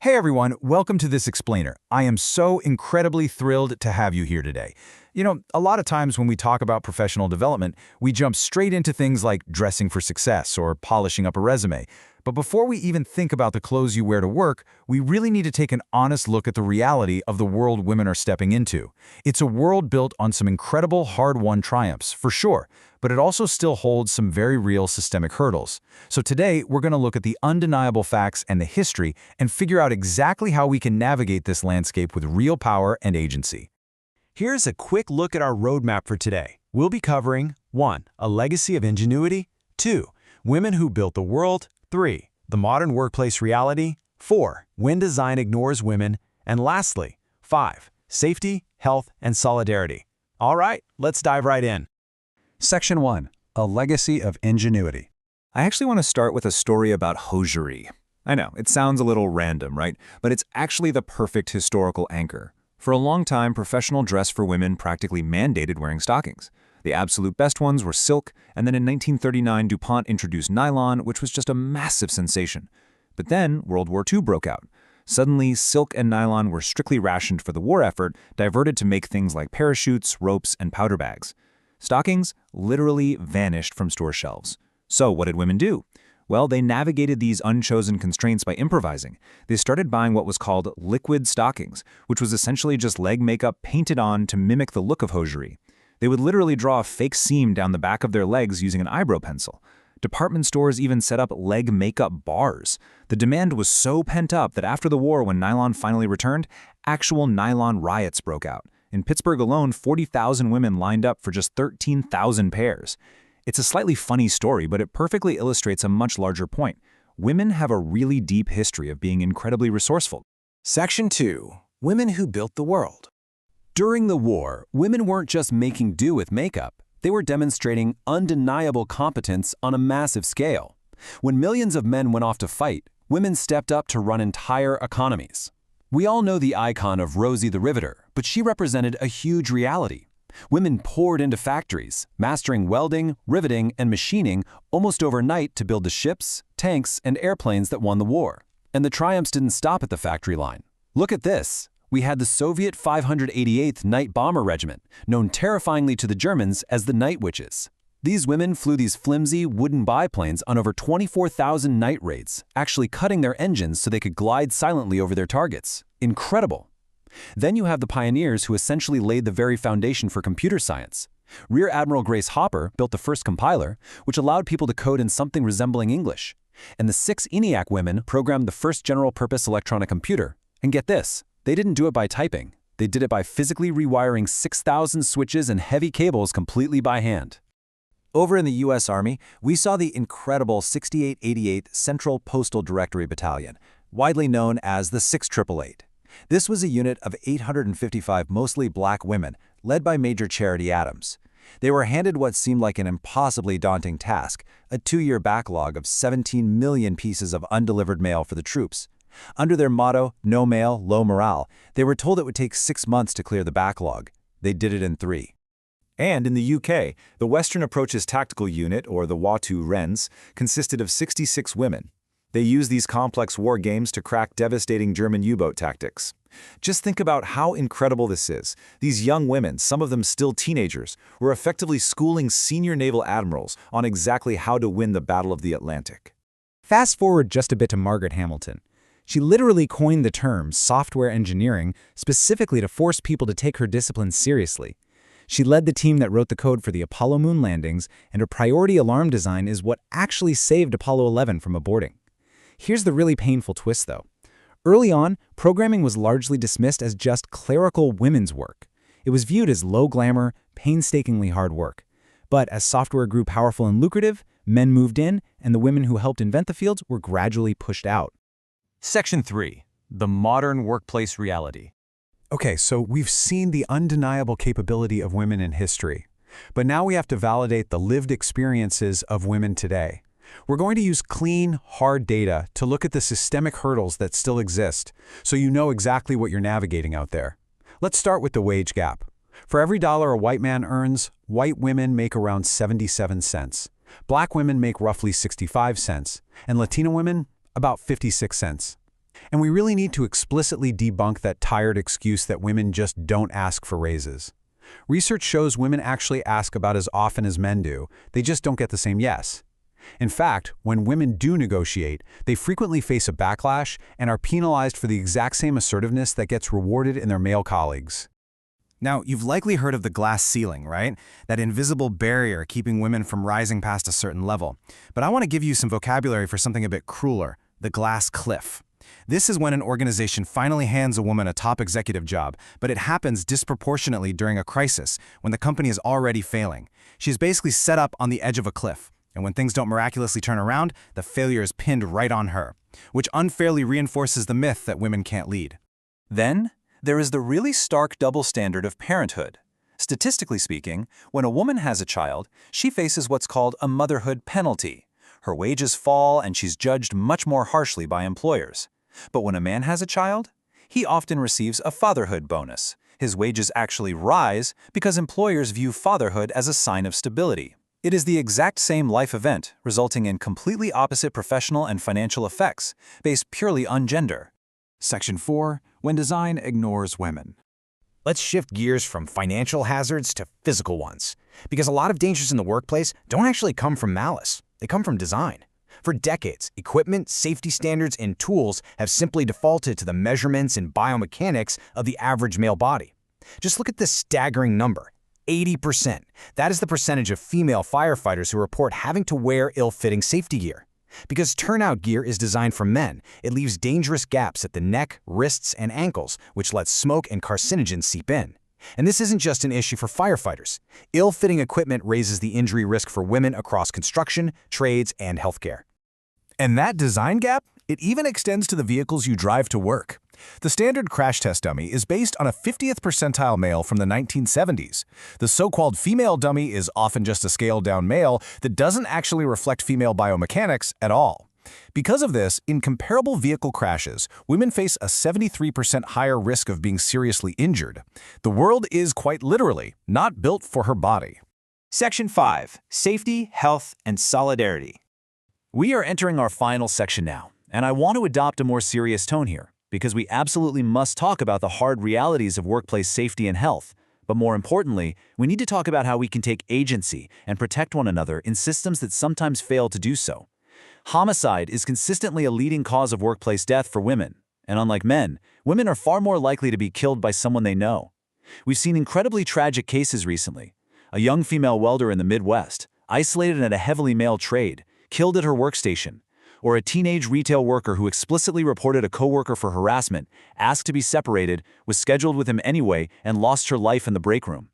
Hey everyone, welcome to This Explainer. I am so incredibly thrilled to have you here today. A lot of times when we talk about professional development, we jump straight into things like dressing for success or polishing up a resume. But before we even think about the clothes you wear to work, we really need to take an honest look at the reality of the world women are stepping into. It's a world built on some incredible hard-won triumphs, for sure, but it also still holds some very real systemic hurdles. So today, we're going to look at the undeniable facts and the history and figure out exactly how we can navigate this landscape with real power and agency. Here's a quick look at our roadmap for today. We'll be covering 1. A legacy of ingenuity, 2. Women who built the world, 3. The modern workplace reality, 4. When design ignores women, and lastly, 5. Safety, health, and solidarity. All right, let's dive right in. Section 1. A legacy of ingenuity. I actually want to start with a story about hosiery. I know, it sounds a little random, right? But it's actually the perfect historical anchor. For a long time, professional dress for women practically mandated wearing stockings. The absolute best ones were silk, and then in 1939, DuPont introduced nylon, which was just a massive sensation. But then World War II broke out. Suddenly, silk and nylon were strictly rationed for the war effort, diverted to make things like parachutes, ropes, and powder bags. Stockings literally vanished from store shelves. So what did women do? Well, they navigated these unchosen constraints by improvising. They started buying what was called liquid stockings, which was essentially just leg makeup painted on to mimic the look of hosiery. They would literally draw a fake seam down the back of their legs using an eyebrow pencil. Department stores even set up leg makeup bars. The demand was so pent up that after the war, when nylon finally returned, actual nylon riots broke out. In Pittsburgh alone, 40,000 women lined up for just 13,000 pairs. It's a slightly funny story, but it perfectly illustrates a much larger point. Women have a really deep history of being incredibly resourceful. Section 2. Women who built the world. During the war, women weren't just making do with makeup. They were demonstrating undeniable competence on a massive scale. When millions of men went off to fight, women stepped up to run entire economies. We all know the icon of Rosie the Riveter, but she represented a huge reality. Women poured into factories, mastering welding, riveting, and machining almost overnight to build the ships, tanks, and airplanes that won the war. And the triumphs didn't stop at the factory line. Look at this. We had the Soviet 588th Night Bomber Regiment, known terrifyingly to the Germans as the Night Witches. These women flew these flimsy wooden biplanes on over 24,000 night raids, actually cutting their engines so they could glide silently over their targets. Incredible. Then you have the pioneers who essentially laid the very foundation for computer science. Rear Admiral Grace Hopper built the first compiler, which allowed people to code in something resembling English. And the 6 ENIAC women programmed the first general-purpose electronic computer. And get this, they didn't do it by typing. They did it by physically rewiring 6,000 switches and heavy cables completely by hand. Over in the U.S. Army, we saw the incredible 6888th Central Postal Directory Battalion, widely known as the 6888. This was a unit of 855 mostly black women, led by Major Charity Adams. They were handed what seemed like an impossibly daunting task, a 2-year backlog of 17 million pieces of undelivered mail for the troops. Under their motto, no mail, low morale, they were told it would take 6 months to clear the backlog. They did it in 3. And in the UK, the Western Approaches Tactical Unit, or the WATU Wrens, consisted of 66 women. They used these complex war games to crack devastating German U-boat tactics. Just think about how incredible this is. These young women, some of them still teenagers, were effectively schooling senior naval admirals on exactly how to win the Battle of the Atlantic. Fast forward just a bit to Margaret Hamilton. She literally coined the term software engineering specifically to force people to take her discipline seriously. She led the team that wrote the code for the Apollo moon landings, and her priority alarm design is what actually saved Apollo 11 from aborting. Here's the really painful twist, though. Early on, programming was largely dismissed as just clerical women's work. It was viewed as low-glamour, painstakingly hard work. But as software grew powerful and lucrative, men moved in, and the women who helped invent the fields were gradually pushed out. Section 3. The modern workplace reality. Okay, so we've seen the undeniable capability of women in history. But now we have to validate the lived experiences of women today. We're going to use clean, hard data to look at the systemic hurdles that still exist, so you know exactly what you're navigating out there. Let's start with the wage gap. For every dollar a white man earns, white women make around 77 cents. Black women make roughly 65 cents, and Latina women, about 56 cents. And we really need to explicitly debunk that tired excuse that women just don't ask for raises. Research shows women actually ask about as often as men do, they just don't get the same yes. In fact, when women do negotiate, they frequently face a backlash and are penalized for the exact same assertiveness that gets rewarded in their male colleagues. Now, you've likely heard of the glass ceiling, right? That invisible barrier keeping women from rising past a certain level. But I want to give you some vocabulary for something a bit crueler, the glass cliff. This is when an organization finally hands a woman a top executive job, but it happens disproportionately during a crisis, when the company is already failing. She's basically set up on the edge of a cliff. And when things don't miraculously turn around, the failure is pinned right on her, which unfairly reinforces the myth that women can't lead. Then, there is the really stark double standard of parenthood. Statistically speaking, when a woman has a child, she faces what's called a motherhood penalty. Her wages fall and she's judged much more harshly by employers. But when a man has a child, he often receives a fatherhood bonus. His wages actually rise because employers view fatherhood as a sign of stability. It is the exact same life event, resulting in completely opposite professional and financial effects, based purely on gender. Section 4. When design ignores women. Let's shift gears from financial hazards to physical ones, because a lot of dangers in the workplace don't actually come from malice. They come from design. For decades, equipment, safety standards, and tools have simply defaulted to the measurements and biomechanics of the average male body. Just look at this staggering number. 80%. That is the percentage of female firefighters who report having to wear ill-fitting safety gear. Because turnout gear is designed for men, it leaves dangerous gaps at the neck, wrists, and ankles, which lets smoke and carcinogens seep in. And this isn't just an issue for firefighters. Ill-fitting equipment raises the injury risk for women across construction, trades, and healthcare. And that design gap, it even extends to the vehicles you drive to work. The standard crash test dummy is based on a 50th percentile male from the 1970s. The so-called female dummy is often just a scaled-down male that doesn't actually reflect female biomechanics at all. Because of this, in comparable vehicle crashes, women face a 73% higher risk of being seriously injured. The world is quite literally not built for her body. Section 5. Safety, Health, and Solidarity. We are entering our final section now, and I want to adopt a more serious tone here, because we absolutely must talk about the hard realities of workplace safety and health. But more importantly, we need to talk about how we can take agency and protect one another in systems that sometimes fail to do so. Homicide is consistently a leading cause of workplace death for women, and unlike men, women are far more likely to be killed by someone they know. We've seen incredibly tragic cases recently. A young female welder in the Midwest, isolated at a heavily male trade, killed at her workstation. Or a teenage retail worker who explicitly reported a coworker for harassment, asked to be separated, was scheduled with him anyway, and lost her life in the break room.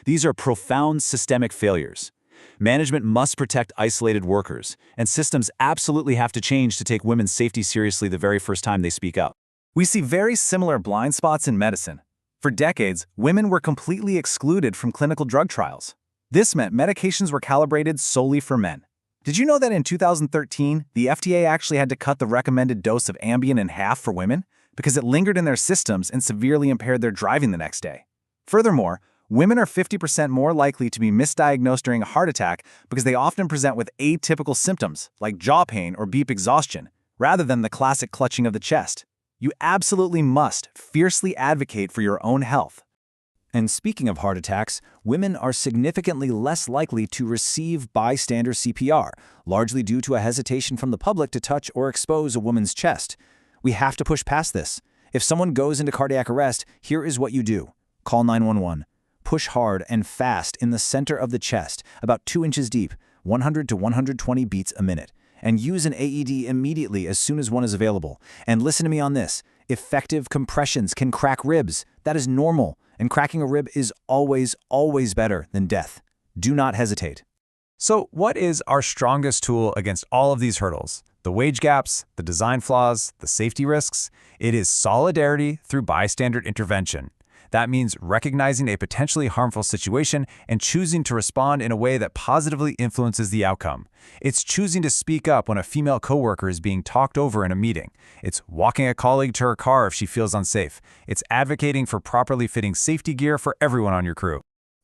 These are profound systemic failures. Management must protect isolated workers, and systems absolutely have to change to take women's safety seriously the very first time they speak up. We see very similar blind spots in medicine. For decades, women were completely excluded from clinical drug trials. This meant medications were calibrated solely for men. Did you know that in 2013, the FDA actually had to cut the recommended dose of Ambien in half for women because it lingered in their systems and severely impaired their driving the next day? Furthermore, women are 50% more likely to be misdiagnosed during a heart attack because they often present with atypical symptoms like jaw pain or beep exhaustion, rather than the classic clutching of the chest. You absolutely must fiercely advocate for your own health. And speaking of heart attacks, women are significantly less likely to receive bystander CPR, largely due to a hesitation from the public to touch or expose a woman's chest. We have to push past this. If someone goes into cardiac arrest, here is what you do. Call 911. Push hard and fast in the center of the chest, about 2 inches deep, 100 to 120 beats a minute. And use an AED immediately as soon as one is available. And listen to me on this. Effective compressions can crack ribs. That is normal. And cracking a rib is always, always better than death. Do not hesitate. So what is our strongest tool against all of these hurdles? The wage gaps, the design flaws, the safety risks? It is solidarity through bystander intervention. That means recognizing a potentially harmful situation and choosing to respond in a way that positively influences the outcome. It's choosing to speak up when a female coworker is being talked over in a meeting. It's walking a colleague to her car if she feels unsafe. It's advocating for properly fitting safety gear for everyone on your crew.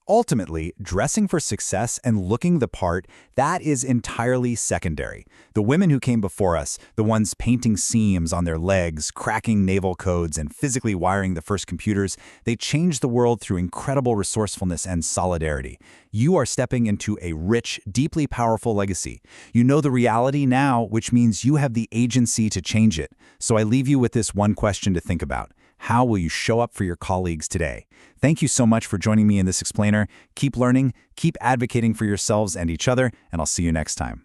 Ultimately, dressing for success and looking the part, that is entirely secondary. The women who came before us, the ones painting seams on their legs, cracking naval codes, and physically wiring the first computers, they changed the world through incredible resourcefulness and solidarity. You are stepping into a rich, deeply powerful legacy. You know the reality now, which means you have the agency to change it. So I leave you with this one question to think about. How will you show up for your colleagues today? Thank you so much for joining me in this explainer. Keep learning, keep advocating for yourselves and each other, and I'll see you next time.